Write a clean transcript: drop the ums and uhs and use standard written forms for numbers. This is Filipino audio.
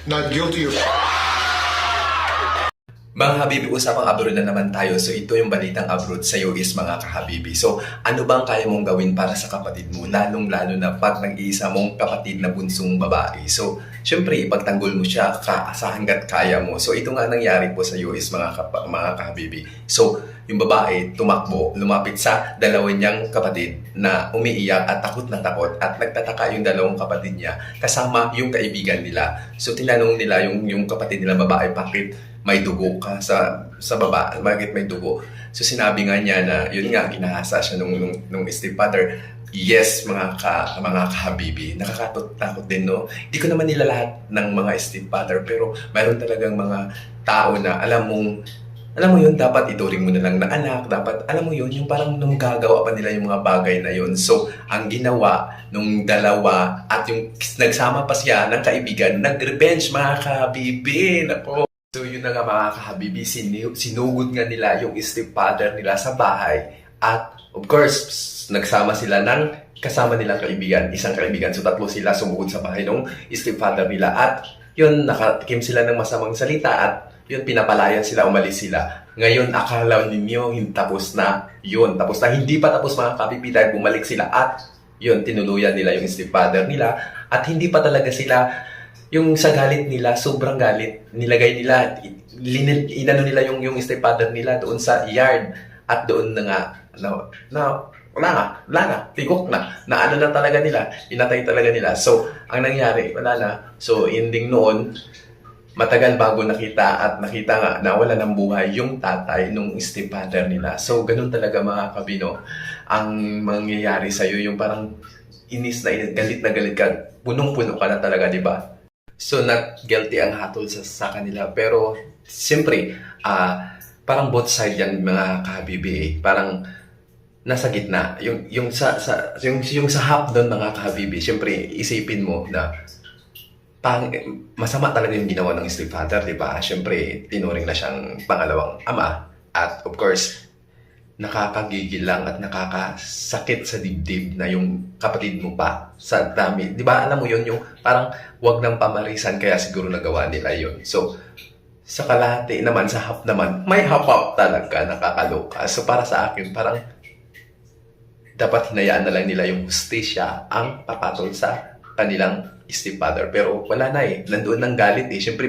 Not guilty of... Mga habibi, usapang abroad na naman tayo. So ito yung balitang abroad sa is mga kahabibi. So ano bang kaya mong gawin para sa kapatid mo? Lalong-lalo na pag nag-iisa mong kapatid na bunsong babae. So syempre ipagtanggol mo siya sa hanggat kaya mo. So ito nga nangyari po sa is mga kahabibi. So yung babae tumakbo, lumapit sa dalawa niyang kapatid na umiiyak at takot na takot at nagtataka yung dalawang kapatid niya kasama yung kaibigan nila. So tinanong nila yung kapatid nila babae, bakit may dugo ka sa baba, bakit may dugo? So sinabi nga niya na yun nga, ginahasa siya nung stepfather. Yes, mga kahabibi, nakakatakot din, no? Hindi ko naman nilalahat ng mga stepfather, pero mayroon talagang mga tao na alam mo yun, dapat ituring mo na lang na anak, dapat alam mo yun, yung parang nung gagawa pa nila yung mga bagay na yun. So, ang ginawa nung dalawa at yung nagsama pa siya ng kaibigan, nag-revenge mga kahabibi. Nako. So yun na nga mga kahabibi, sinugod nga nila yung stepfather nila sa bahay at of course, nagsama sila ng kasama nilang kaibigan, isang kaibigan. So tatlo sila sumugod sa bahay ng stepfather nila at yun, nakatikim sila ng masamang salita at yun, pinapalayan sila, umalis sila. Ngayon, akala ninyo, tapos na yun. Tapos na, hindi pa tapos mga kahabibi dahil bumalik sila at yun, tinuluyan nila yung stepfather nila at hindi pa talaga sila yung sa galit nila, sobrang galit, nilagay nila, inano nila yung stepfather nila doon sa yard at doon na nga, wala na, tigok na ano na talaga nila, inatay talaga nila. So, ang nangyari, wala na. So, ending noon, matagal bago nakita nga na wala ng buhay yung tatay nung stepfather nila. So, ganun talaga mga kabino, ang mangyayari sa'yo, yung parang inis na galit ka, punong-puno ka na talaga, di ba? So, not guilty ang hatol sa kanila. Pero, siyempre, parang both side yan mga kahabibi eh. Parang nasa gitna. Yung sa half doon mga kahabibi, siyempre, isipin mo na masama talaga yung ginawa ng stepfather, di ba? Siyempre, tinuring na siyang pangalawang ama. At of course, nakakagigil lang at nakakasakit sa dibdib na yung kapatid mo pa sa dami. Di ba? Alam mo yun, yung parang wag ng pamarisan kaya siguro nagawa nila yun. So, sa kalahati naman, sa half naman, may half-up talaga, nakakaloka. So, para sa akin, parang dapat hinayaan na lang nila yung hustisya ang papatol sa kanilang stepfather. Pero wala na eh. Nandoon ng galit eh. Siyempre,